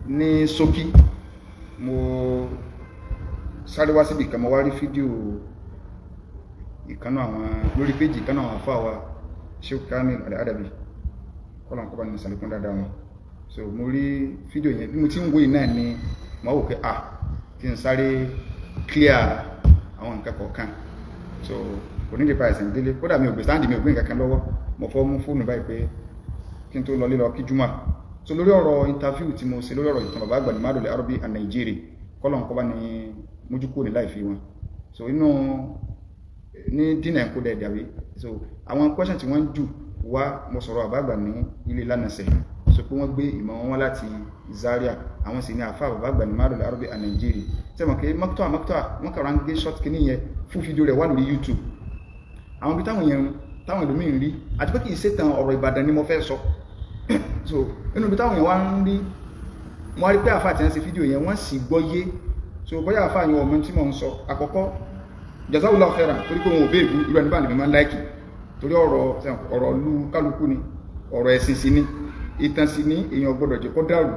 ní ṣókí mo sáré wá síbi kan mo wá rí fídíò ìkànnà àwọn lórí péjì ìkànnà àwọn àfáà wa Sheikh Kamil Al-Adabi kọ́lọ̀n kọ́bá ní sàlékún dáadáa wọn. So mo rí fídíò yẹn bí mo ti ń wo iná ni mo wò pé kí n sáré clear àwọn nǹkan kọ̀ọ̀kan. So kò ní lè pa ẹ̀sìn délé kódà mi ò gbé sáàndì mi ò gbé nǹkan kan lọ́wọ́ mo fọ́ mú fóònù báyìí pé kí n tó lọ lílọ kí jùmọ̀. So lórí ọ̀rọ̀ interview tí mo ṣe lórí ọ̀rọ̀ ìtàn bàbá àgbà ní Madul Arabi and Nigeria kọ́lọ̀n kọ́bá ní mójúkó ní láì fi wọn. So inú ní dínà ẹ̀kọ́ dẹ̀ dàbí so àwọn question tí wọ́n jù wá mo sọ̀rọ̀ bàbá àgbà ní ilé lánàṣẹ̀ so pé wọ́n gbé ìmọ̀ wọn láti Zaria àwọn sì ní àfáà bàbá àgbà ní Madul Arabi and Nigeria sẹ́mọ̀ pé mọ́kítà wọ́n kàrà ń gbé short kìíní yẹn fún fídíò rẹ̀ wà lórí YouTube àwọn ibi táwọn ẹlòmíín rí àti pé kì í ṣètàn ọ̀rọ̀ Ìbàdàn ni mo fẹ́ sọ so inú ibi táwọn yẹn wá ń rí wọ́n rí pé àfáà tí wọ́n ṣe fídíò yẹn wọ́n sì gbọ́ yé so bóyá àfáà yẹn ọmọ tí mò ń sọ àkọ́kọ́ Jazakallahu khairan torí pé wọn ò béèbú irú ẹni bá nìbí máa ń láìkì torí ọ̀rọ̀ lu kálukú ni ọ̀rọ̀ ẹ̀sìn sí ni ìtàn sí ní èèyàn gbọ́dọ̀ jẹ́ kó dàrú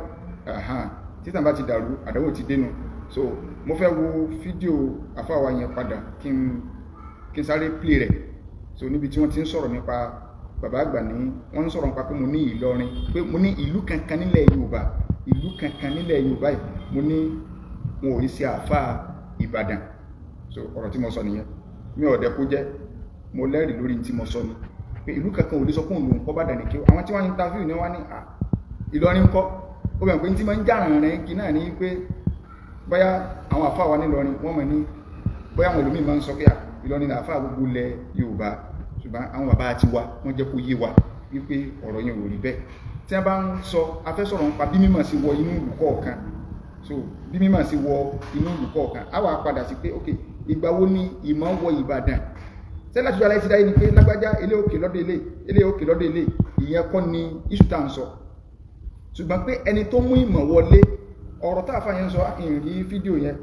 títàn bá ti dàrú àdánwò ti dénú. So mo fẹ́ wo fídíò àfáà wa yẹn padà kí n sáré play rẹ̀ so níbi tí wọ́n ti ń sọ̀rọ̀ nípa bàbá àgbà ní wọ́n ń sọ̀rọ̀ nípa pé mo ní Ìlọrin pé mo ní ìlú kankan nílẹ̀ Yorùbá yìí mo ní wọn ò rí sí àfáà Ìbàdàn. So ọ̀rọ̀ tí mo sọ nìyẹn mi ò dẹ̀ kó jẹ́ mo lẹ́rìí lórí tí mo sọ ni pé ìlú kankan ò lè sọ fún òun kọ́ Ìbàdàn ní kí àwọn tí wọ́n interview ní wọ́n ní Ìlọrin kọ́ ó bẹ̀rẹ̀ pé tí máa ń jàràn rẹ̀ kí náà ní pé bóyá àwọn àfáà wa nílọrin wọ́n mọ̀ ní bóyá àwọn olùmí máa ń sọ pé Ìlọrin ní àfáà gbogbo ilẹ̀ Yorùbá ṣùgbọ́n àwọn bàbá ti wa wọ́n jẹ́ kó yé wa wípé ọ̀rọ̀ yẹn ò rí bẹ́ẹ̀ tí wọ́n bá ń sọ afẹ́sọ̀rọ̀ nípa bí mímọ̀ sí wọ inú ìlú kọ̀ọ̀kan so bí mímọ̀ sí wọ inú ìlú kọ̀ọ̀kan á wà padà sí pé ok ìgbà wo ni ìmọ̀ wọ Ìbàdàn tẹ́lá tí ó aláìsí dáyé ni pé lágbájá ilé òkè lọ́dọ̀ ilé ìyẹn kọ́ ni iṣu tá à ń sọ ṣùgbọ́n pé ẹni tó mú ìmọ̀ wọlé ọ̀rọ̀ tá àfáà yẹn sọ ìrìn fídíò yẹn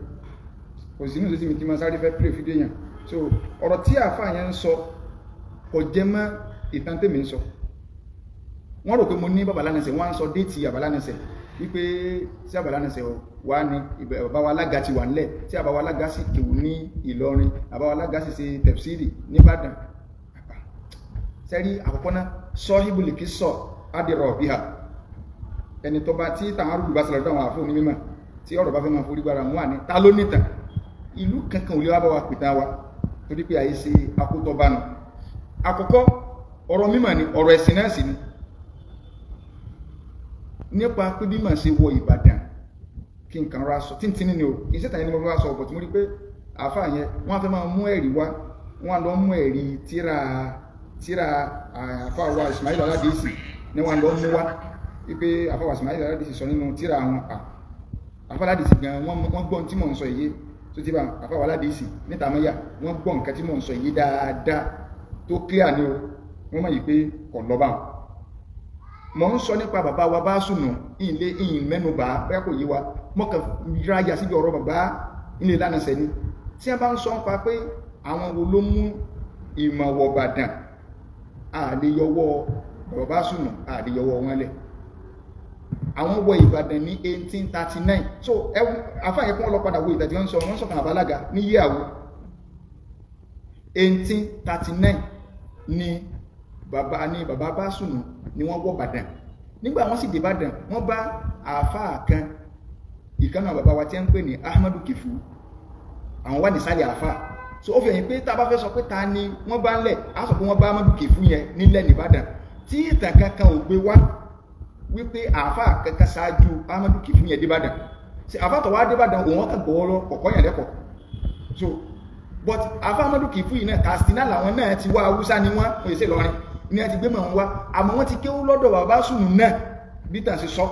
kò sí ní ìsinmi tí ma sáré fẹ́ play fídíò yẹn so ọ̀rọ̀ tí àfáà yẹn ń sọ kò jẹ mọ́ ìtàn tèmi ń sọ wọ́n rò pé mo ní bàbá lánàṣẹ̀ wọ́n á sọ déètì bàbá lánàṣẹ̀ wípé tí bàbá lánàṣẹ̀ wà ní bàbá wa alága ti wà nílẹ̀ tí bàbá wa alága sì kèwù ní Ìlọrin bàbá wa alága sì ṣe tẹ̀fsírì nìbàdàn sẹ́rí àkọ́kọ́ náà sọ́híbùlì kí sọ adìrọ̀ bí ha ẹni tó bá tí tàwọn arúgbù bá sọ̀rọ̀ dáwọn àfọ́ ní mímọ̀ tí ọ̀rọ̀ bá fẹ́ máa forí gbára wọn ní ta ló nìtàn ìlú kankan ò lè wá bá wa pìtàn wa torí pé àyè ṣe akótọ́ bá nu àkọ́kọ́ ọ̀rọ̀ mímọ̀ ni ọ̀rọ̀ ẹ̀sìn náà sì ni nípa pé bí màá ṣe wọ Ìbàdàn kí n kàn ra sọ tíntínní ni o ìṣẹ́ta yẹn ni mo fẹ́ wá sọ ọ̀pọ̀ tí mo rí pé àfáà yẹn wọ́n á fẹ́ máa mú ẹ̀rí wá wọ́n á lọ mú ẹ̀rí tíra àfáà wa Ismail Aládìsí ni wọ́n á lọ mú wá wípé àfáà wa Ismail Aládìsí sọ nínú tíra àwọn àfáà Aládìsí gan wọ́n gbọ́n tí mò ń sọ èyí tó ti bá àfáà wa Aládìsí níta mọ́yà wọ́n gbọ́ nǹkan tí mò ń sọ èyí dáadáa tó clear ni o wọ́n mọ̀ yìí pé kò lọ́bà mọ̀ ń sọ nípa bàbá wa bá sùnù ilé ìyìn mẹ́nubà bẹ́ẹ̀ kò yí wa mọ́kàn ráyà síbi ọ̀rọ̀ bàbá ilé lánàṣẹ́ ni tí a bá ń sọ ń pa pé àwọn wo ló mú ìmọ̀ wọ Ìbàdàn àdéyọwọ́ bàbá sùnù àdéyọwọ́ wọn lẹ̀ àwọn wọ Ìbàdàn ní 1839 so afáyẹ kún ọlọ́padà wo ìtàjí wọ́n sọ̀kan àbálága ní yíyàwó 1839 ni bàbá bá sùnù ni wọ́n wọ Ìbàdàn nígbà wọ́n sì dé Ìbàdàn wọ́n bá àfáà kan ìkànnà bàbá wa tí ń pè ní Ahmadu Kifu àwọn wà ní sálẹ̀ àfáà so ó fi ẹ̀yìn pé tá bá fẹ́ sọ pé ta ni wọ́n bá ń lẹ̀ á sọ pé wọ́n bá Ahmadu Kifu yẹn nílẹ̀ ní Ìbàdàn tí ìtàn kankan ò gbé wá wípé àfáà kankan ṣáájú Ahmadu Kifu yẹn dé Ìbàdàn sí àfáà tó wá dé Ìbàdàn òun kàn gbọ́ lọ kọ̀kọ́ yẹn lẹ́kọ̀ọ́ so but àfáà Ahmadu Kifu yìí náà Katsina làwọn náà ti wá Haúsá ni wọ́n kò ṣe lọrin ní ẹ ti gbé mọ̀ wọn wá àmọ́ wọ́n ti kéwú lọ́dọ̀ bàbá sùnù náà bí tàn sí sọ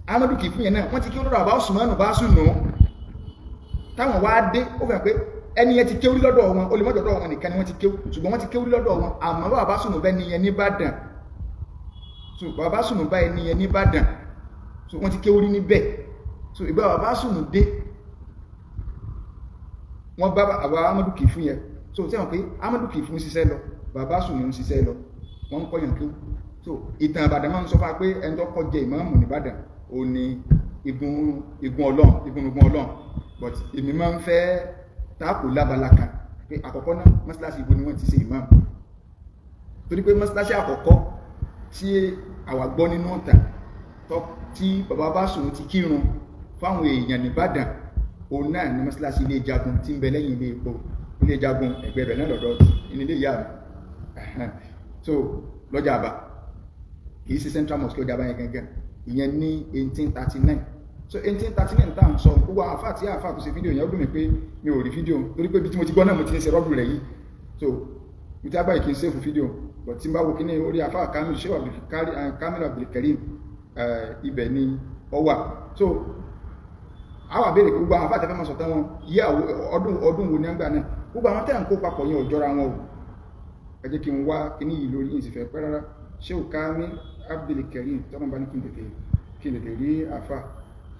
Ahmadu Kifu yẹn náà wọ́n ti kéwú lọ́dọ̀ bàbá Usmanu bá sùnù táwọn wá dé ó fẹ́ pé ẹni yẹn ti kéwú lọ́dọ̀ wọn olùmọ́jọ́dọ̀ wọn nìkan ni wọ́n ti kéwú ṣùgbọ́n wọ́n ti kéwú lọ́dọ̀ wọn àmọ́ bàbá sùnù bẹ́ẹ̀ ni yẹn ní Ìbàdàn so bàbá sùnù bá ẹni yẹn ní Ìbàdàn so wọ́n ti kéwú rí níbẹ̀ so ìgbà bàbá sùnù dé wọ́n bá bàbá Ahmadu Kifu yẹn so tí wọ́n pé Ahmadu Kifu ń ṣiṣẹ́ lọ bàbá sùnù ń ṣiṣẹ́ lọ wọ́n ń kọ́yàn kéwú so ìtàn Ìbàdàn máa ń sọ fún wa pé ẹni tó kọ́ jẹ ìmáàmù ní Ìbàdàn ó ní igun Ọlọ́run but èmi máa ń fẹ́ táàkù lábala kan pé àkọ́kọ́ náà mọ́sálásí ibo ni wọ́n ti ṣe imam torí pé mọ́sálásí àkọ́kọ́ tí àwa gbọ́ nínú ọ̀tà tí bàbá bá sùn ti kírun fáwọn èèyàn ní Ìbàdàn òun náà ní mọ́sálásí ilé ìjagun tí ń bẹ lẹ́yìn ilé epo ilé ìjagun ẹgbẹ́ rẹ̀ náà lọ́dọ̀ ilé ìyá mi so lọ́jà àbá kìí sí central mosque lọ́jà àbá yẹn gẹ́gẹ́ ìyẹn ní 1839 so 1839 tá à ń sọ gbogbo àfáà tí àfáà tó ṣe fídíò yẹn ó dùn mí pé mi ò rí fídíò torí pé bí tí mo ti gbọ́ náà mo ti ń ṣe rọ́bù rẹ̀ yìí so mo ti àgbà yìí kì í sèfù fídíò but tí n bá wo kí ní orí àfáà Kamil Abdulkarim ibẹ̀ ni ọ wà so àwọn àbẹ̀rẹ̀ gbogbo àwọn àfáà tẹ́fẹ́ máa sọ̀tán wọn yí ọdún wo ní àgbà náà gbogbo àwọn tẹ́ ń kó papọ̀ yẹn ò jọra wọn o ẹ jẹ́ kí n wá kí ní yìí lórí yìí sì fẹ́ pẹ́ rárá Sheikh Kamil Abdulkarim tọ́nà bá ní kí n lè rí àfáà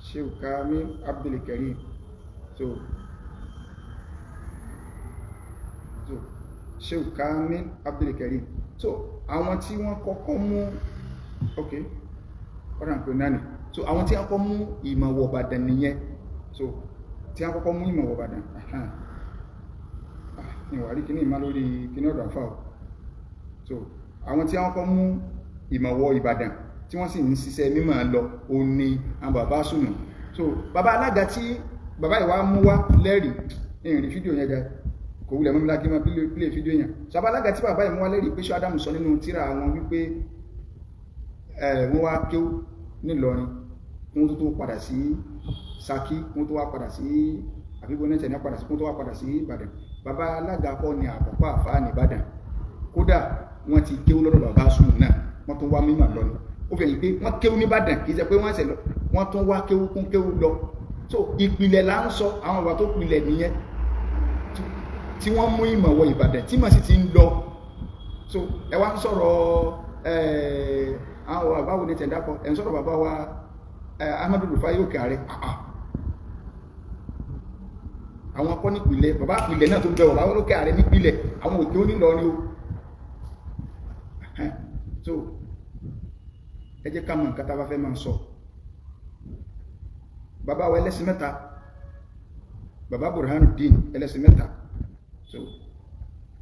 Sheikh Kamil Abdulkarim so Sheikh Kamil Abdulkarim so àwọn tí wọ́n kọ́kọ́ mú ok ọ̀rọ̀ àpò náà ni so àwọn tí wọ́n kọ́kọ́ mú ìmọ̀ wọ̀ Ìbàdàn nìyẹn so tí wọ́n kọ́kọ́ mú ìmọ̀ wọ̀ Ìbàdàn ní wà rí kíní ìmá lórí kíní ọ̀dọ̀ àfáà so àwọn tí wọ́n kọ́kọ́ mú ìmọ̀ wọ̀ Ìbàdàn tí wọ́n sì ń ṣiṣẹ́ mímọ̀ lọ òun ni àwọn bàbá sùnà so bàbá alága tí bàbá ìwà mú wá lẹ́rìí ìrìn fídíò yẹn gan kò wulẹ̀ mọ́mílá kí wọ́n pílé fídíò yẹn so bàbá alága tí bàbá ìmú wá lẹ́rìí pé Sheikh Adamu sọ nínú tírà wọn wípé wọ́n wá kéwú nílọrin wọ́n tó padà sí Ṣakí wọ́n tó wá padà sí àbíbọn nẹ́tẹ̀ ní padà sí wọ́n tó wá padà sí Ìbàdàn bàbá alága kọ́ ni àkọ́kọ́ àfáà ní Ìbàdàn kódà wọ́n ti kéwú lọ́dọ̀ bàbá sùnà náà wọ́n tó wá mímọ̀ lọ́nà ó fẹ́ yìí pé wọ́n kéwú ní Ìbàdàn kìí ṣe pé wọ́n ṣẹ̀ lọ wọ́n tún wá kéwú kún kéwú lọ so ìpìlẹ̀ là ń sọ àwọn ọba tó pilẹ̀ nìyẹn tí wọ́n mú ìmọ̀ wọ Ìbàdàn tí mọ̀ sí ti ń lọ so ẹ wá ń sọ̀rọ̀ àwọn àbáwo ní tẹ̀dápọ̀ ẹ̀ ń sọ̀rọ̀ bàbá wa Ahmadu Rufai òkè ààrẹ àwọn akọ́ nípìlẹ̀ bàbá ìpìlẹ̀ náà tó ń bẹ bàbá olókè ààrẹ nípìlẹ̀ àwọn òkè ó nílọ ní o so ẹ jẹ́ ká mọ̀ nǹkan tá bá fẹ́ máa sọ bàbá wa ẹlẹ́sìn mẹ́ta bàbá Burhanuddin ẹlẹ́sìn mẹ́ta so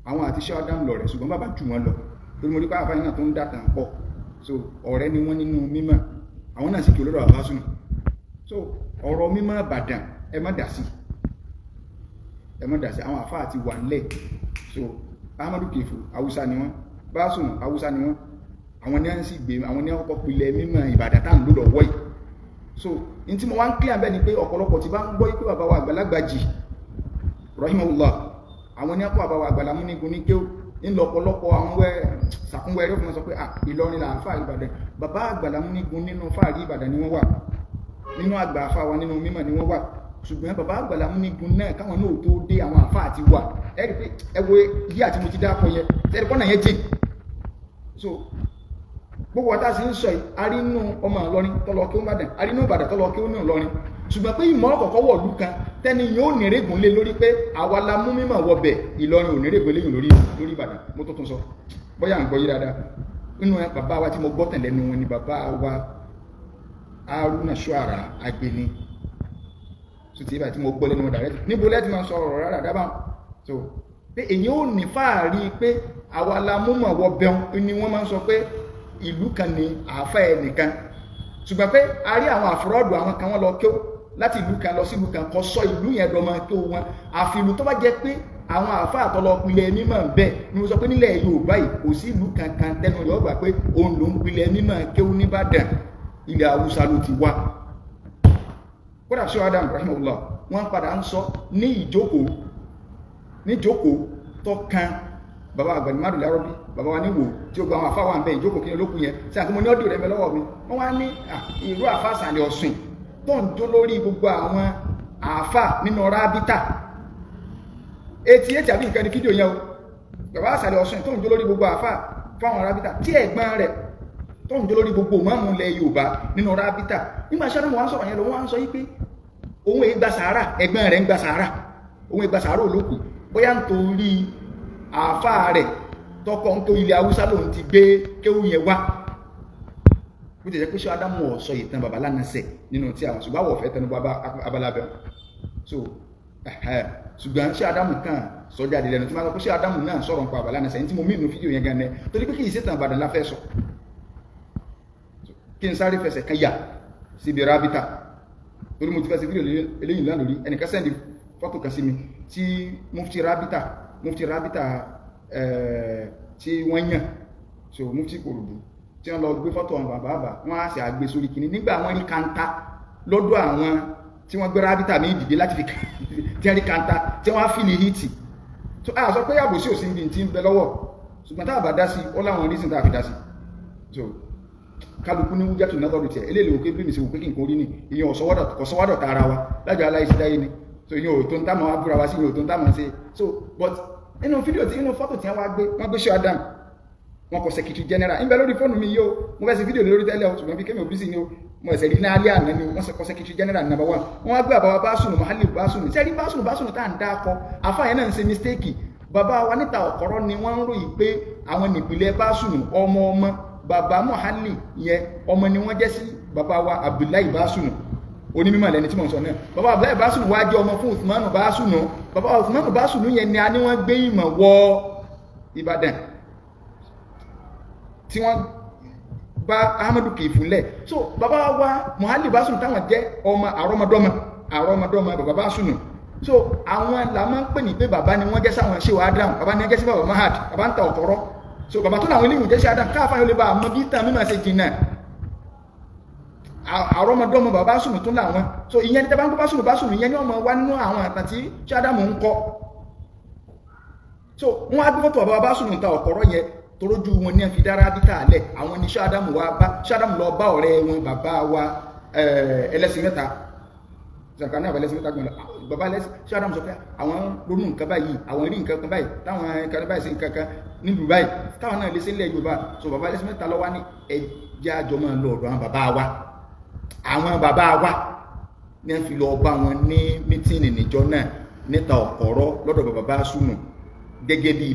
àwọn àti Sheikh Adamu lọ rẹ̀ ṣùgbọ́n bàbá jù wọ́n lọ torí mo rí pàápàá yìí náà tó ń dàtà pọ̀ so ọ̀rẹ́ ni wọ́n nínú mímọ̀ àwọn náà sì kí olóòrò àbá súnmọ̀ so ọ̀rọ̀ mímọ̀ Ìbàdàn ẹ má dà sí àwọn àfáà ti wà nílẹ̀ so Ahmadu Kefu Haúsá ni wọ́n Básùn Haúsá ni wọ́n àwọn ní à ń sì gbé àwọn ní ọkọ̀ pilẹ̀ mímọ̀ Ìbàdàn tá ń lò lọ́wọ́ yìí so in tí mo wá ń kílẹ̀ bẹ́ẹ̀ ni pé ọ̀pọ̀lọpọ̀ ti bá ń gbọ́ pé bàbá wa àgbàlagbà jì rahimahullah àwọn ní ọkọ̀ bàbá wa àgbàlá múnigun ní kéw ńlọ ọ̀pọ̀lọpọ̀ àwọn sàkúnwẹ́ ẹ̀rọ fún wọn sọ pé Ìlọrin là ń fà Ìbàdàn bàbá àgbàlá múnigun nínú fàárí Ìbàdàn ni wọ́n wà nínú àgbà àfà wa nínú mímọ̀ ni wọ́n wà ṣùgbọ́n bàbá àgbàlá múnigun náà káwọn náà tó dé àwọn àfà àti wà ẹ̀rí pé ẹwọ yí àti mo ti dákọ yẹn tẹ́lẹ̀ pọ́nà yẹn jìn so gbogbo ọ̀tá sí ń sọ yìí arínú ọmọ Ìlọrin tọ́lọ kí ó Ìbàdàn arínú Ìbàdàn tọ́lọ kí ó ní Ìlọrin ṣùgbọ́n pé ìmọ̀ ọ̀kọ̀ọ̀kọ́ wọ̀ lú kan tẹ́ni yóò nírègùn lé lórí pé àwa la mú mímọ̀ wọbẹ̀ Ìlọrin ò nírègùn léyìn lórí Ìbàdàn mo tó tún sọ bóyá ń gbọ́ yí dáadáa nínú bàbá wa tí mo gbọ́ tẹ̀lé nu wọn ni bàbá wa Haruna Shuara Agbeni so ti ibà tí mo gbọ́ lẹ́nu wọn dàrẹ́ níbo lẹ́tí máa sọ ọ̀rọ̀ rárá dábàá so pé èyí ò ní fáàrí pé àwa la mú mọ̀ wọbẹ̀ ni wọ́n máa ń sọ pé ìlú kan ní àáfẹ́ ẹnìkan ṣùgbọ́n pé a rí àwọn àfúrọ́dù àwọn kan wọ́n lọ kí ó láti ìlú kan lọ sí ìlú kan kọ sọ ìlú yẹn dọmọ kí ó wọn àfìlú tó bá jẹ́ pé àwọn àáfẹ́ àtọlọ pilẹ̀ mímọ̀ bẹ́ẹ̀ ni mo sọ pé nílẹ̀ Yorùbá yìí kò sí ìlú kankan tẹnu rẹ̀ ọgbà pé òun ló ń pilẹ̀ mímọ̀ kí ó nìbàdàn ilẹ̀ Haúsá ló ti wá kódà Sheikh Adamu rahimahullah wọ́n padà ń sọ ní ìjókòó tó kan bàbá àgbàní márùn lárọ́bí bàbá wa níwò tí ó gba àwọn àfáwà ń bẹ ìjókòó kí olókùn yẹn tí àkímọ̀ ní ọdún rẹ̀ mẹ́lọ́wọ́ mi wọ́n wá ní ìrú àfáàsàlẹ̀ Ọ̀ṣun tó ń jó lórí gbogbo àwọn àfá nínú rábítà 88 àbí nǹkan ní fídíò yẹn o bàbá àsàlẹ̀ Ọ̀ṣun tó ń jó lórí gbogbo àfá fáwọn rábítà tí ẹ̀gbọ́n rẹ̀ tó ń jó lórí gbogbo mọ́mú ilẹ̀ Yorùbá nínú rábítà nígbà ṣẹ́ wọ́n sọ̀rọ̀ yẹn lọ wọ́n sọ yí pé òun ègbà sàárà ẹ̀gbọ́n rẹ̀ ń gbà sàárà òun ègbà sàárà olókù bóyá nítorí àfá rẹ̀ tọ́kọ̀ ń tó ilẹ̀ Haúsá lòun ti gbé kéwú yẹn wá bó ti jẹ́ pé ṣé Ádámù sọ ìtàn bàbá Lánàṣẹ nínú tí àwọn ṣùgbọ́n àwọ̀ fẹ́ tẹnu abalábẹ́ so ṣùgbọ́n ṣé Ádámù kan sọ jáde lẹ́nu tí wọ́n sọ pé ṣé Ádámù náà sọ̀rọ̀ nípa bàbá Lánàṣẹ tí mo mí inú fídíò yẹn gan ní torí pé kì í ṣètàn Ìbàdàn la fẹ́ sọ kí n sáré fẹsẹ̀ kan yà síbi rábítà torí mo ti fẹ́ sí fídíò eléyìí lánàá lórí ẹnìkan sẹ́ndì fọ́tò kan sí mi tí mufti rábítà tí wọ́n yàn so mufti Kòròdú tí wọ́n lọ gbé fọ́tò àwọn bàbá wọ́n á sì àgbé sórí kìíní nígbà wọ́n rí kanta lọ́dọ̀ àwọn tí wọ́n gbé rábítà mi dìde láti fi tí wọ́n rí kanta tí wọ́n á fi lè hìtì so a sọ pé yàbò sí òsì ní ti ń bẹ lọ́wọ́ ṣùgbọ́n tá a bá dá sí ó láwọn reason tá a fi dá sí so kálukú ní wújá tó náà lọ́rùn tiẹ̀ eléèlè òkè bí mi sì wò pé kí n kò rí ni ìyẹn ọ̀sọ́wọ́dọ̀ ta ara wa lájọ aláìsídáyé ni so ìyẹn ò tó ń támọ̀ wá búra wá sí ìyẹn ò tó ń támọ̀ sí so but inú fídíò tí inú fọ́tò tí wọ́n gbé ṣe Adam wọn kọ secretary general ń bẹ lórí fóònù mi yìí o mo fẹ́ sí fídíò lórí tẹ́lẹ̀ o ṣùgbọ́n bí kémi òbí sí ni o mo ẹ̀sẹ̀ rí ní alẹ́ àná ni wọ́n kọ secretary general number 1 wọ́n wá gbé àbáwá Básùnù Màhálì Básùnù sẹ́rí Básùnù tá à ń dá akọ afáyẹn náà ń ṣe mistake bàbá wa níta ọ̀kọ̀rọ̀ ni wọ́n ń ròyìn pé àwọn nìpìlẹ̀ Básùnù ọmọ bàbá Màhálì yẹn ọmọ ni wọ́n jẹ́ sí bàbá wa Abdullahi Básùnù onímọ̀ lẹ́ni tí mo sọ náà bàbá Abdullahi Básùnù wá jẹ́ ọmọ fún Uthmanu Básùnù bàbá Uthmanu Básùnù yẹn ni a ní wọ́n gbé ìmọ̀ wọ Ìbàdàn tí wọ́n bá Ahmadu kìí fúnlẹ̀ so bàbá wa Màhálì Básùnù táwọn jẹ́ ọmọ àrọ́mọdọ́mọ bàbá Básùnù so àwọn là máa ń pè ní pé bàbá ni wọ́n jẹ́ sáwọn ṣe wà Adam bàbá ni wọ́n jẹ́ sí bàbá Mahad bàbá ń ta ọ̀kọ̀rọ̀ so bàbá tó láwọn ilé ìwòjẹ́ sí Adam káàfà yóò lè bá àmọ́ bí tàn mímọ̀ ṣe jìnnà àrọ́mọdọ́mọ bàbá Básùnù tó láwọn so ìyẹn tẹ́ bá ń kó Básùnù ìyẹn ní ọmọ wá nínú àwọn àtàn tí ṣe Adam ń kọ́ so wọ́n á gbé fọ́tò bàbá Básùnù ta ọ̀kọ̀rọ̀ yẹn torójú wọn ní ẹ̀fì dára bí káàlẹ̀ àwọn ní Ṣádámù wá bá Ṣádámù lọ bá ọ̀rẹ́ wọn bàbá wa ẹlẹ́sìn mẹ́ta ṣàkánná ẹlẹ́sìn mẹ́ta gbọ́n bàbá ẹlẹ́sìn Ṣádámù sọ pé àwọn ronú nǹkan báyìí àwọn rí nǹkan kan báyìí táwọn kan báyìí sí nǹkan kan nílùú báyìí táwọn náà lé sílẹ̀ Yorùbá so bàbá ẹlẹ́sìn mẹ́ta lọ wá ní ẹjẹ́ àjọ máa lọ ọ̀dọ̀ àwọn bàbá wa ní ẹ̀fì lọ bá wọn ní mítìnì níjọ náà níta ọ̀kọ̀rọ̀ lọ́dọ̀ bàbá Básùnù gẹ́gẹ́ bí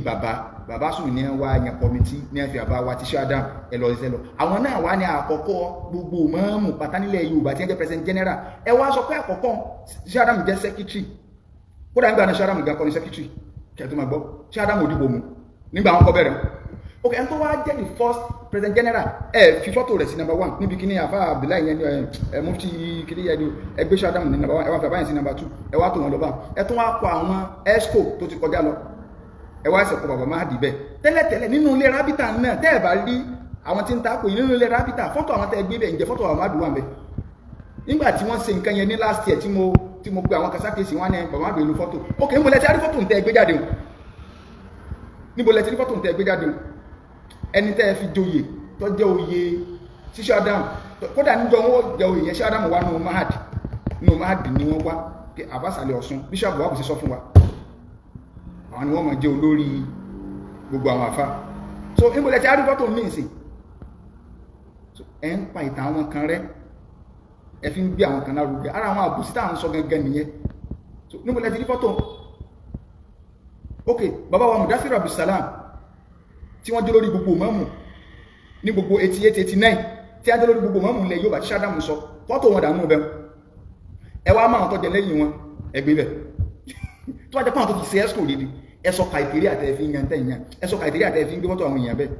bàbá Sùnù ní wá yẹn kọmití ní ẹ̀fì àbá wa ti Ṣádàm ẹlọ ìṣẹ́lọ àwọn náà wá ní àkọ́kọ́ gbogbo mọ́ọ̀mù pátá nílẹ̀ Yorùbá tí ẹ jẹ́ president general ẹ wá sọ pé àkọ́kọ́ Ṣádàm jẹ́ secretary kódà nígbà náà Ṣádàm gan kọ́ ní secretary kẹtù máa gbọ́ Ṣádàm ò dìbò mu nígbà wọn kọ́ bẹ̀rẹ̀ ok ẹni tó wá jẹ́ the first president general ẹ fi fọ́tò rẹ̀ sí number 1 níbi kíní àfá Abdullahi yẹn ẹ mufti kíní yẹn ni ẹgbẹ́ Ṣádàm ní number 1 ẹ wá fẹ́ báyìí sí number 2 ẹ wá tó wọn lọ bá ẹ tún wá kọ àwọn esco tó ti kọjá lọ ẹ wá ṣe kọ bàbá Mahdi bẹ́ẹ̀ tẹ́lẹ̀tẹ́lẹ̀ nínú ilé rábítà náà tẹ́ ẹ̀ bá rí àwọn tí ń takò nínú ilé rábítà fọ́tò àwọn tẹ́ gbé bẹ̀ ǹjẹ́ fọ́tò àwọn Mahdi wà bẹ́ẹ̀ nígbà tí wọ́n ṣe nǹkan yẹn ní last year tí mo pe àwọn kasákèsì wọn ní bàbá Mahdi ìlú fọ́tò ok níbo lẹ ti rí fọ́tò ń tẹ́ gbé jáde o níbo lẹ ti rí fọ́tò ń tẹ́ gbé jáde o ẹni tẹ́ fi joyè tó jẹ́ oyè sí Ṣádámù kódà níjọ wọn jẹ́ oyè yẹn Ṣádámù wà nù Mahdi ni wọ́n wá pé àbásàlẹ̀ Ọ̀ṣun bíṣọ̀bù wà kò sí sọ fún wa àwọn ni wọ́n máa jẹ́ olórí gbogbo àwọn àfá so níbòlẹ̀ tí a rí fọ́tò ní ìsìn ẹ ń pa ìtàn àwọn kan rẹ́ ẹ fi ń gbé àwọn kan lárugẹ ara àwọn àbùsí tá à ń sọ gangan nìyẹn so níbòlẹ̀ tí rí fọ́tò ok bàbá wa Mudaththir Abdulsalam tí wọ́n jẹ́ lórí gbogbo mọ́mù ní gbogbo 88-89 tí a jẹ́ lórí gbogbo mọ́mù ilẹ̀ Yorùbá tí Ṣádámù sọ fọ́tò wọn dànù bẹ́ẹ̀ ẹ wá máa tọ́jẹ lẹ́yìn wọn ẹgbẹ́ bẹ́ẹ̀ tó wá jẹ́ pàwọn tó ti ṣe ẹ́sùkò rírí ẹsọ kàìtìrí àtẹ́fí yàn tẹ́yàn ẹsọ kàìtìrí àtẹ́fí ń gbé mọ́tò àwọn èèyàn bẹ́ẹ̀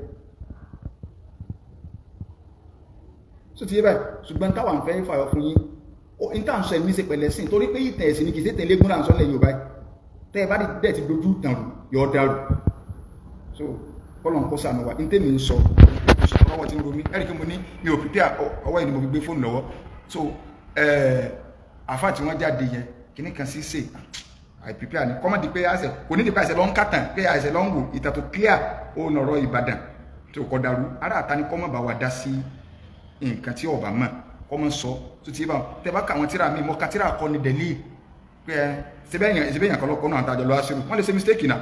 so ti yé báyìí ṣùgbọ́n táwọn fẹ́ fàyọ fún yín o in tàn sọ ẹ̀mí ṣe pẹ̀lẹ́ sí torí pé ìtẹ̀ ẹ̀sìn ní kìí tẹ̀lé gúnra sọ́lẹ̀ Yorùbá tẹ́ ẹ bá dẹ̀ ti dojú dàrú yọ dàrú so kọ́lọ̀n kó sànù wa ní tèmi ń sọ ọwọ́ tí ń romi ẹ̀rí kí mo ní mi ò pípẹ́ ọwọ́ yìí ni mo fi gbé fóònù lọ́wọ́ so àfáà tí wọ́n jáde yẹn kìíní kan sí sè àìpípẹ́ ní kọ́mọ̀dé pé àṣẹ kò ní dípẹ́ àṣẹ lọ ń kàtàn pé àṣẹ lọ ń wò ìtàn tó clear ó nọ̀rọ̀ Ìbàdàn tí ó kọ́ darú ara àta ni kọ́mọ̀ bá wa dá sí nǹkan tí ọba mọ̀ kọ́mọ̀ sọ tó ti bá tẹ bá káwọn tíra mi mọ́ ká tíra kọ́ ni dẹ̀lí pé ẹ ṣẹbẹ̀yàn kan lọ́kọ́ náà àtàjọ lọ́wọ́ sírù wọ́n lè ṣe mistake náà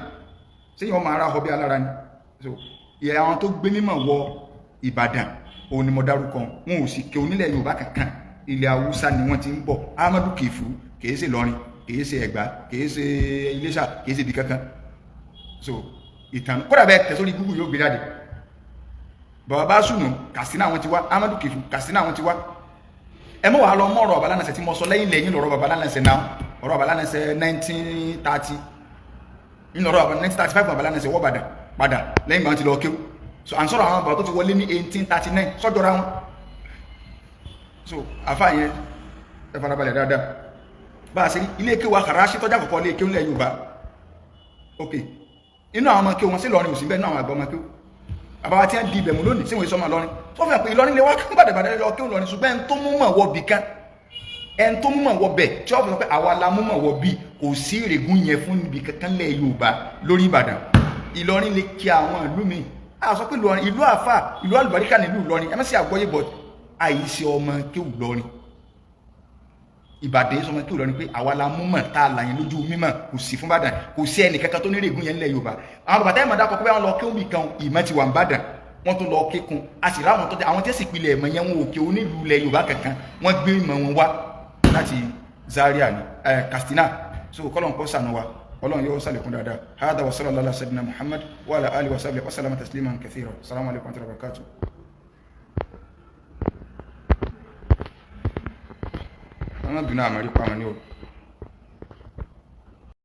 sẹ́yìn ọmọ ara ọbẹ̀ alára ni so ìyá àwọn tó gbé mímọ̀ wọ Ìbàdàn òun ni mo dárúkọ wọn ò sì ké onílẹ̀ Yorùbá kankan ilẹ̀ Haúsá ni wọ́n ti ń bọ̀ Ahmadu Kìfù kìí ṣe Ìlọrin kìí ṣe Ẹ̀gbá kìí ṣe Iléṣà kìí ṣe ibi kankan so ìtàn kódà bẹ́ẹ̀ tẹ̀sórí Google yóò gbé jáde bàbá bá sùnù Katsina àwọn ti wá Amadu Kefu Katsina àwọn ti wá ẹ mọ́ wàá lọ mọ́ ọ̀rọ̀ Babalánàṣẹ tí mo sọ lẹ́yìn lọ́rọ̀ Babalánàṣẹ náà ọ̀rọ̀ Babalánàṣẹ 1930 nínú ọ̀rọ̀ 1935 Babalánàṣẹ wọ́ padà lẹ́yìn ìgbà tí lọ kéwú so à ń sọ̀rọ̀ àwọn bàbá tó ti wọlé ní 1839 sọ́jọ́ra wọn so àfáà yẹn ẹ farabalẹ̀ dáadáa bá a ṣe ilé kéwú Karachi tọ́jà kọ̀kọ́ ilé kéwú lẹ̀ Yorùbá ok inú àwọn ọmọ kéwú wọn sí lọrin òsì bẹ́ẹ̀ náà àwọn àgbà ọmọ kéwú àbáwá tí wọ́n di ibẹ̀mú lónìí sí wọ́n sọmọ lọrin tó fi hàn pé Ìlọrin lè wá kí bàdàbàdà lọ kéwú lọrin ṣùgbọ́n ẹni tó mú mọ̀ wọ bì kan ẹni tó mú mọ̀ wọ bẹ̀ tí wọ́n fi sọ pé àwa la mú mọ̀ wọ bì kò sí ìrègùn yẹn fún ibi kankan lẹ̀ Yorùbá lórí Ìbàdàn Ìlọrin lè kí àwọn ìlú mi a sọ pé Ìlọrin ìlú àfà ìlú àlùbáríkà nílùú Ìlọrin ẹ má sì àgbọ́yé bọ̀ àìsí ọmọ kéwú lọrin Ìbàdàn sọmọ kéwú lọrin pé àwa la mú mọ̀ tá a là yẹn lójú mímọ̀ kò sí fún Ìbàdàn kò sí ẹnì kankan tó ní ìrègùn yẹn lẹ̀ Yorùbá àwọn bàbá táyà mọ̀ dákọ̀ pé wọ́n lọ kéwú bì kan ìmọ̀ ti wà ń Ìbàdàn wọ́n tó lọ kékun a sì ráwọn tó jẹ́ àwọn tẹ́sì ìpìlẹ̀ ẹ̀mọ̀ yẹn wọn òkè onílùú ilẹ̀ Yorùbá kankan wọ́n gbé ìmọ̀ wọn wá láti Zaria ní Katsina so kọ́lọ̀n kọ́ sànú wa ọlọ́run yóò sàlẹ̀kún dáadáa hada wa sallallahu ala sayyidina Muhammad wa ala alihi wa sahbihi wa sallama tasliman kathira assalamu alaikum wa rahmatullahi wa barakatuh àwọn bìnrin àmàrí pàmò ní o